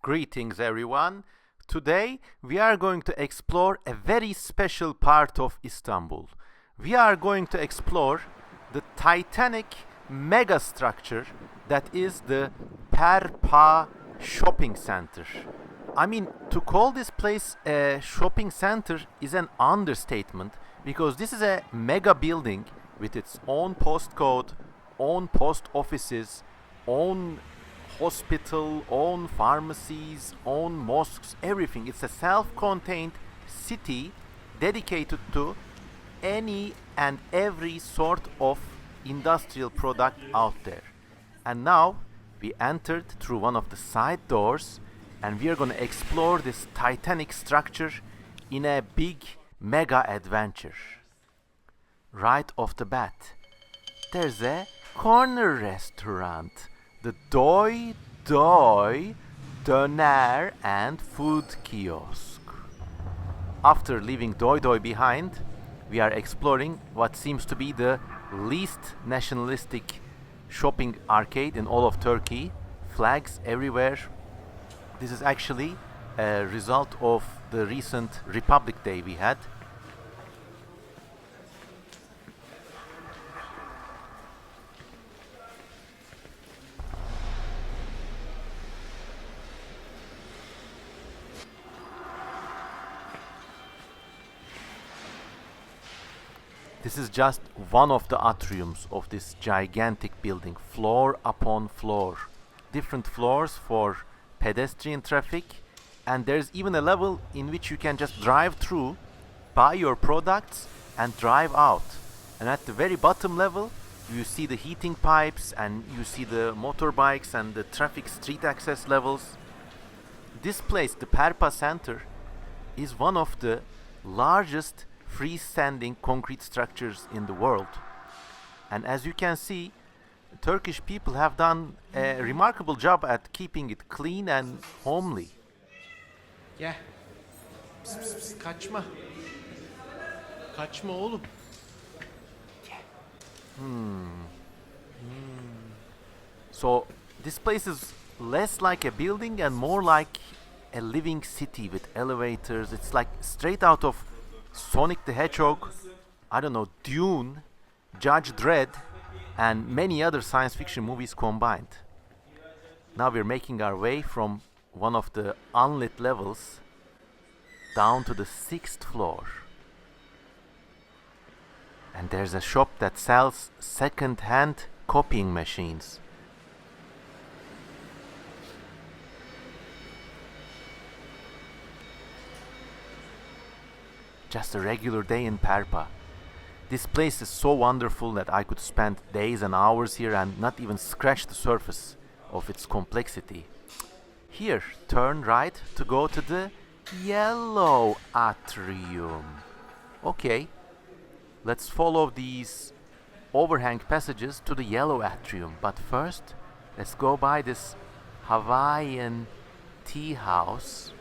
Greetings everyone. Today we are going to explore a very special part of Istanbul. We are going to explore the titanic megastructure that is the PERPA shopping center. I mean, to call this place a shopping center is an understatement because this is a mega building with its own postcode, own post offices, own hospital, own pharmacies, own mosques, everything. It's a self-contained city dedicated to any and every sort of industrial product out there. And now we entered through one of the side doors and we are going to explore this titanic structure in a big mega adventure. Right off the bat, there's a corner restaurant, the Doi Doi Döner and Food Kiosk. After leaving Doi Doi behind, we are exploring what seems to be the least nationalistic shopping arcade in all of Turkey. Flags everywhere. This is actually a result of the recent Republic Day we had. This is just one of the atriums of this gigantic building, floor upon floor. Different floors for pedestrian traffic, and there's even a level in which you can just drive through, buy your products and drive out. And at the very bottom level you see the heating pipes and you see the motorbikes and the traffic street access levels. This place, the PERPA Center, is one of the largest freestanding concrete structures in the world. And as you can see, Turkish people have done a remarkable job at keeping it clean and homely. Gel. Pıs pıs pıs, kaçma. Kaçma oğlum. So this place is less like a building and more like a living city with elevators. It's like straight out of Sonic the Hedgehog, I don't know, Dune, Judge Dredd, and many other science fiction movies combined. Now we're making our way from one of the unlit levels down to the 6th floor. And there's a shop that sells second-hand copying machines. Just a regular day in PERPA. This place is so wonderful that I could spend days and hours here and not even scratch the surface of its complexity. Here, turn right to go to the yellow atrium. Okay, let's follow these overhang passages to the yellow atrium. But first, let's go by this Hawaiian tea house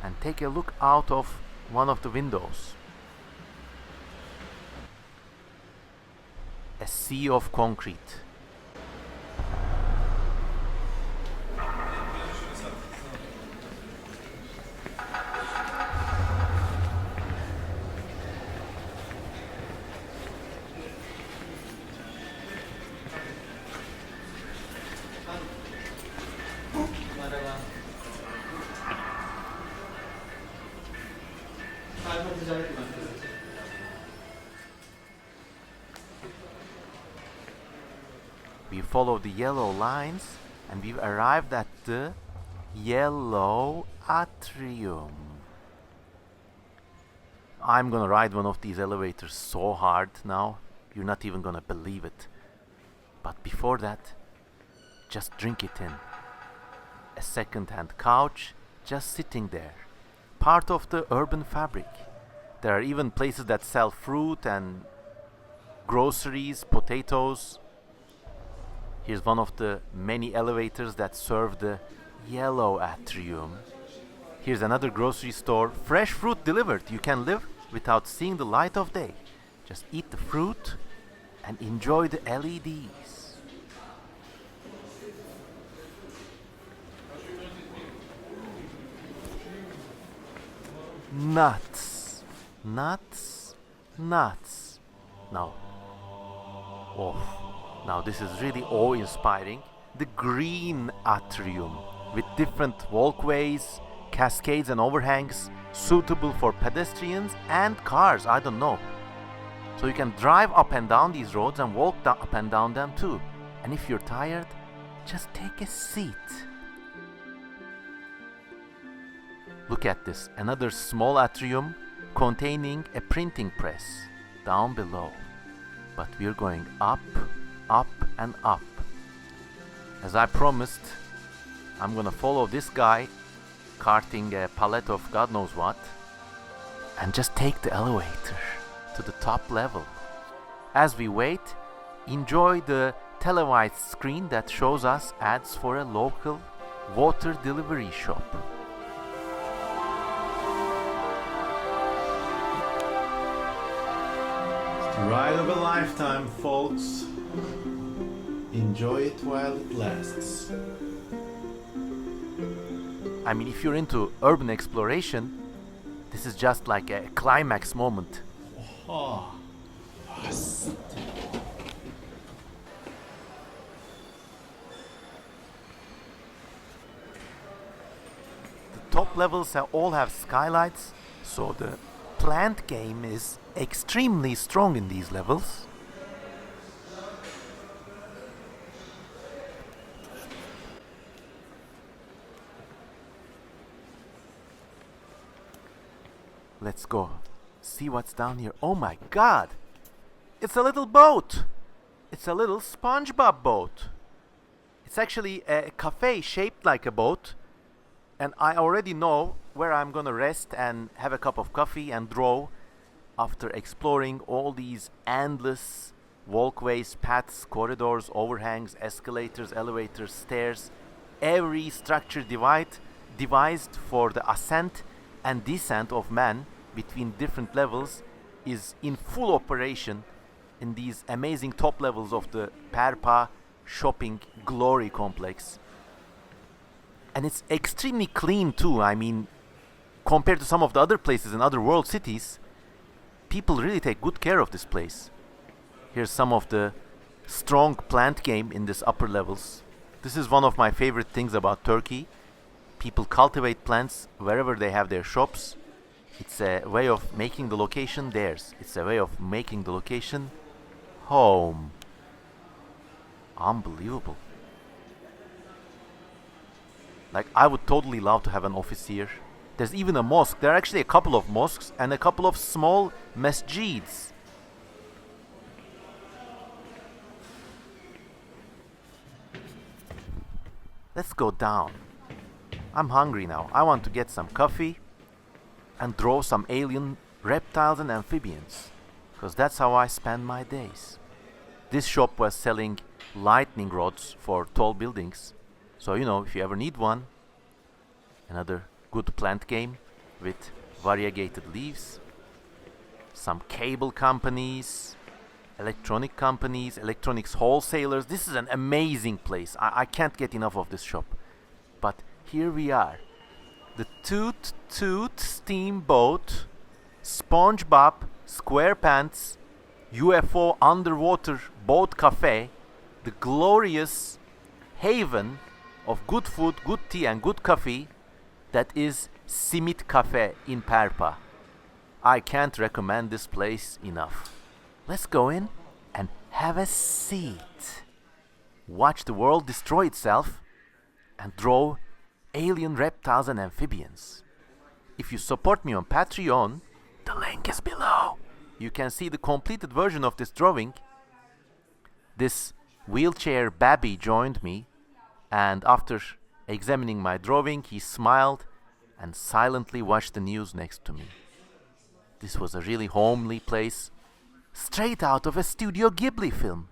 and take a look out of one of the windows. A sea of concrete. We follow the yellow lines and we've arrived at the yellow atrium. I'm gonna ride one of these elevators so hard now, you're not even gonna believe it. But before that, just drink it in. A second-hand couch just sitting there, part of the urban fabric. There are even places that sell fruit and groceries, potatoes. Here's one of the many elevators that serve the yellow atrium. Here's another grocery store. Fresh fruit delivered. You can live without seeing the light of day. Just eat the fruit and enjoy the LEDs. nuts, nuts, nuts. Now, oh, now this is really awe-inspiring. The green atrium with different walkways, cascades and overhangs suitable for pedestrians and cars, I don't know. So you can drive up and down these roads and walk up and down them too. And if you're tired, just take a seat. Look at this, another small atrium containing a printing press down below. But we're going up, up and up. As I promised, I'm gonna follow this guy carting a pallet of God knows what and just take the elevator to the top level. As we wait, enjoy the televised screen that shows us ads for a local water delivery shop. Ride of a lifetime, folks. Enjoy it while it lasts. I mean, if you're into urban exploration, this is just like a climax moment. Oh. The top levels all have skylights, so the plant game is extremely strong in these levels. Let's go. See what's down here. Oh my god! It's a little boat! It's a little SpongeBob boat. It's actually a cafe shaped like a boat. And I already know where I'm gonna rest and have a cup of coffee and draw after exploring all these endless walkways, paths, corridors, overhangs, escalators, elevators, stairs. Every structure devised for the ascent and descent of man between different levels is in full operation in these amazing top levels of the PERPA shopping glory complex. And it's extremely clean too. I mean, compared to some of the other places in other world cities, people really take good care of this place. Here's some of the strong plant game in this upper levels. This is one of my favorite things about Turkey. People cultivate plants wherever they have their shops. It's a way of making the location theirs. It's a way of making the location home. Unbelievable. Like, I would totally love to have an office here. There's even a mosque. There are actually a couple of mosques and a couple of small masjids. Let's go down. I'm hungry now. I want to get some coffee and draw some alien reptiles and amphibians, because that's how I spend my days. This shop was selling lightning rods for tall buildings, so you know, if you ever need one. Another good plant game with variegated leaves. Some cable companies, electronic companies, electronics wholesalers. This is an amazing place. I can't get enough of this shop. But here we are. The Toot Toot Steamboat, SpongeBob, SquarePants, UFO Underwater Boat Cafe, the glorious haven of good food, good tea and good coffee that is Simit Cafe in PERPA. I can't recommend this place enough. Let's go in and have a seat. Watch the world destroy itself and draw alien reptiles and amphibians. If you support me on Patreon, the link is below. You can see the completed version of this drawing. This wheelchair babby joined me, and after examining my drawing, he smiled and silently watched the news next to me. This was a really homely place, straight out of a Studio Ghibli film.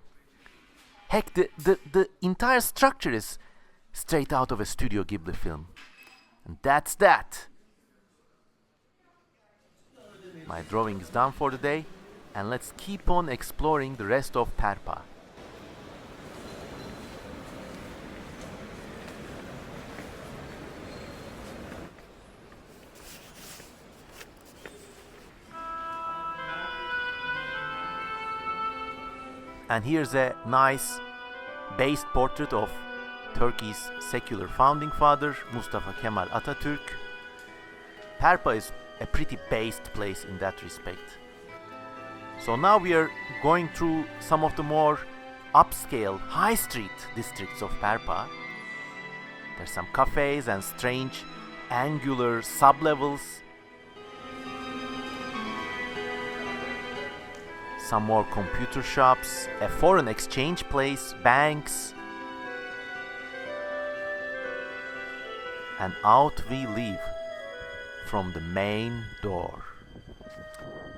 Heck, the entire structure is straight out of a Studio Ghibli film. And that's that. My drawing is done for the day, and let's keep on exploring the rest of PERPA. And here's a nice based portrait of Turkey's secular founding father, Mustafa Kemal Atatürk. PERPA is a pretty based place in that respect. So now we are going through some of the more upscale high street districts of PERPA. There's some cafes and strange angular sublevels. Some more computer shops, a foreign exchange place, banks. And out we leave from the main door.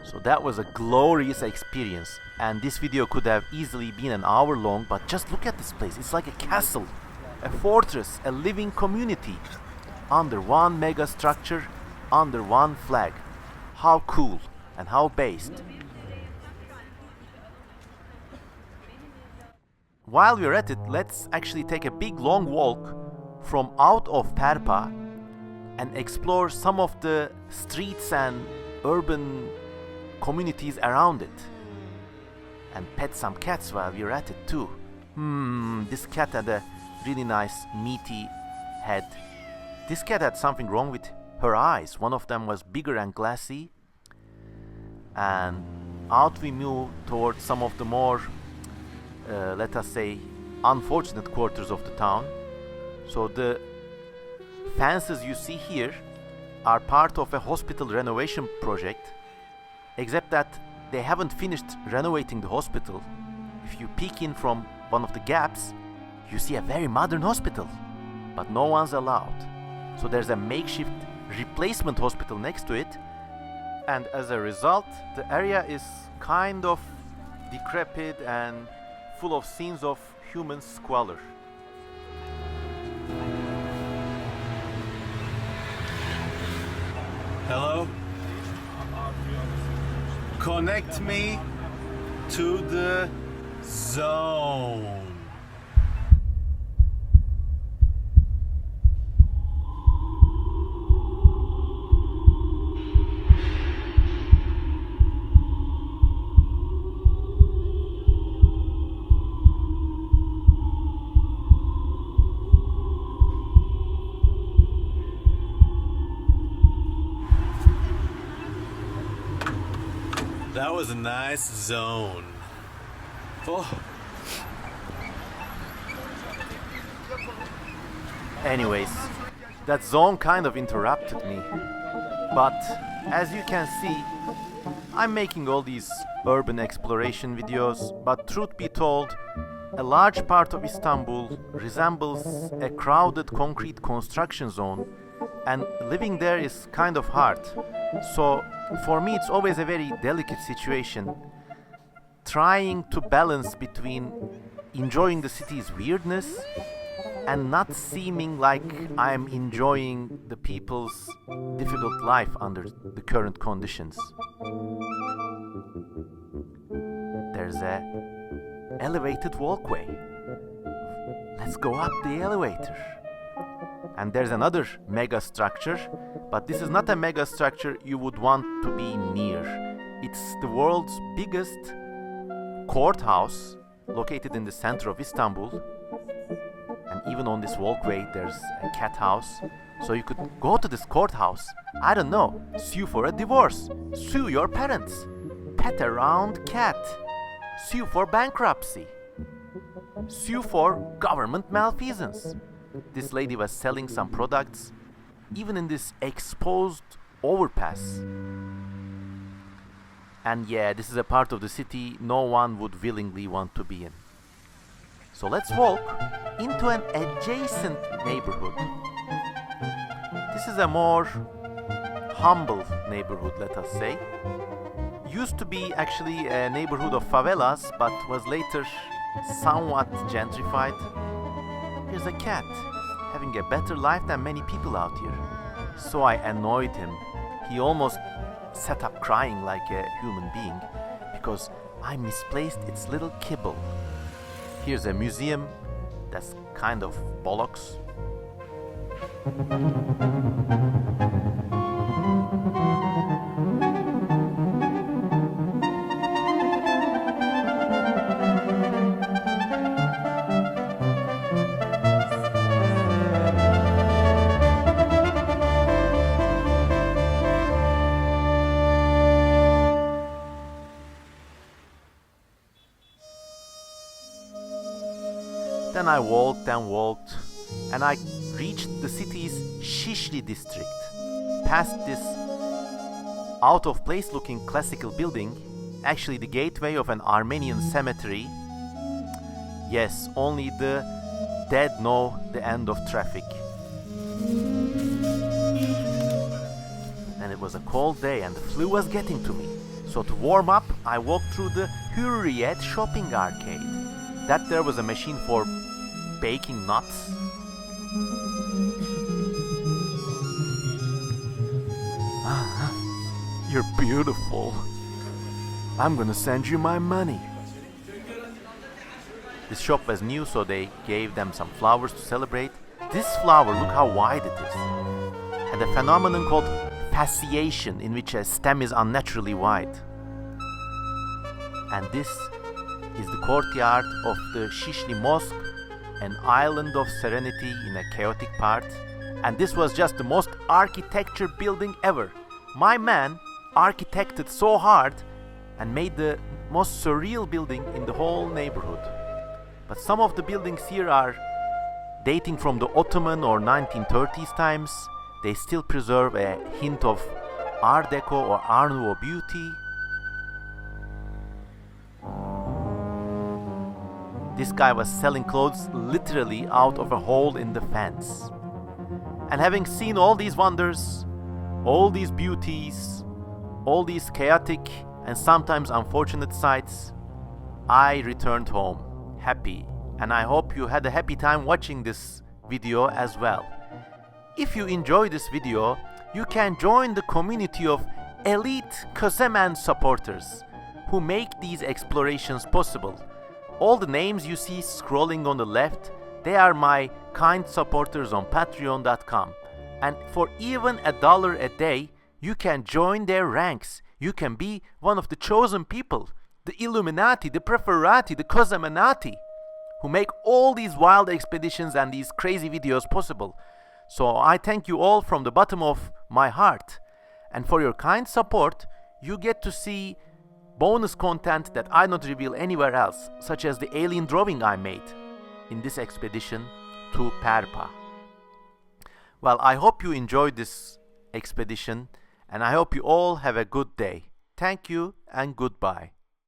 So that was a glorious experience, and this video could have easily been an hour long, but just look at this place. It's like a castle, a fortress, a living community under one mega structure, under one flag. How cool and how based. While we're at it, let's actually take a big long walk from out of PERPA and explore some of the streets and urban communities around it, and pet some cats while we're at it too. This cat had a really nice meaty head. This cat had something wrong with her eyes. One of them was bigger and glassy. And out we move towards some of the more let us say unfortunate quarters of the town. So the fences you see here are part of a hospital renovation project, except that they haven't finished renovating the hospital. If you peek in from one of the gaps, you see a very modern hospital, but no one's allowed. So there's a makeshift replacement hospital next to it, and as a result, the area is kind of decrepit and full of scenes of human squalor. Hello? Connect me to the zone. That was a nice zone. Oh. Anyways, that zone kind of interrupted me. But as you can see, I'm making all these urban exploration videos, but truth be told, a large part of Istanbul resembles a crowded concrete construction zone, and living there is kind of hard. So for me it's always a very delicate situation, trying to balance between enjoying the city's weirdness and not seeming like I'm enjoying the people's difficult life under the current conditions. There's a elevated walkway. Let's go up the elevator. And there's another mega structure, but this is not a mega structure you would want to be near. It's the world's biggest courthouse, located in the center of Istanbul. And even on this walkway there's a cat house. So you could go to this courthouse, I don't know, sue for a divorce, sue your parents, pet around cat, sue for bankruptcy, sue for government malfeasance. This lady was selling some products even in this exposed overpass. And yeah, this is a part of the city no one would willingly want to be in. So let's walk into an adjacent neighborhood. This is a more humble neighborhood, let us say. Used to be actually a neighborhood of favelas, but was later somewhat gentrified. Here's a cat, having a better life than many people out here. So I annoyed him. He almost sat up crying like a human being because I misplaced its little kibble. Here's a museum that's kind of bollocks. then I walked and walked, and I reached the city's Shishli district. Past this out-of-place looking classical building, actually the gateway of an Armenian cemetery. Yes, only the dead know the end of traffic. And it was a cold day and the flu was getting to me. So to warm up, I walked through the Hurriyet shopping arcade. That there was a machine for baking nuts. You're beautiful. I'm gonna send you my money. This shop was new, so they gave them some flowers to celebrate. This flower, look how wide it is, had a phenomenon called fasciation, in which a stem is unnaturally wide. And this is the courtyard of the Shishli Mosque, an island of serenity in a chaotic part. And this was just the most architecture building ever. My man architected so hard and made the most surreal building in the whole neighborhood. But some of the buildings here are dating from the Ottoman or 1930s times. They still preserve a hint of Art Deco or Art Nouveau beauty. This guy was selling clothes literally out of a hole in the fence. And having seen all these wonders, all these beauties, all these chaotic and sometimes unfortunate sights, I returned home happy, and I hope you had a happy time watching this video as well. If you enjoy this video, you can join the community of elite Kösemen supporters who make these explorations possible. All the names you see scrolling on the left, they are my kind supporters on patreon.com. And for even $1 a day, you can join their ranks. You can be one of the chosen people, the Illuminati, the Preferati, the Kösemenati, who make all these wild expeditions and these crazy videos possible. So I thank you all from the bottom of my heart. And for your kind support, you get to see bonus content that I don't reveal anywhere else, such as the alien drawing I made in this expedition to PERPA. Well, I hope you enjoyed this expedition, and I hope you all have a good day. Thank you and goodbye.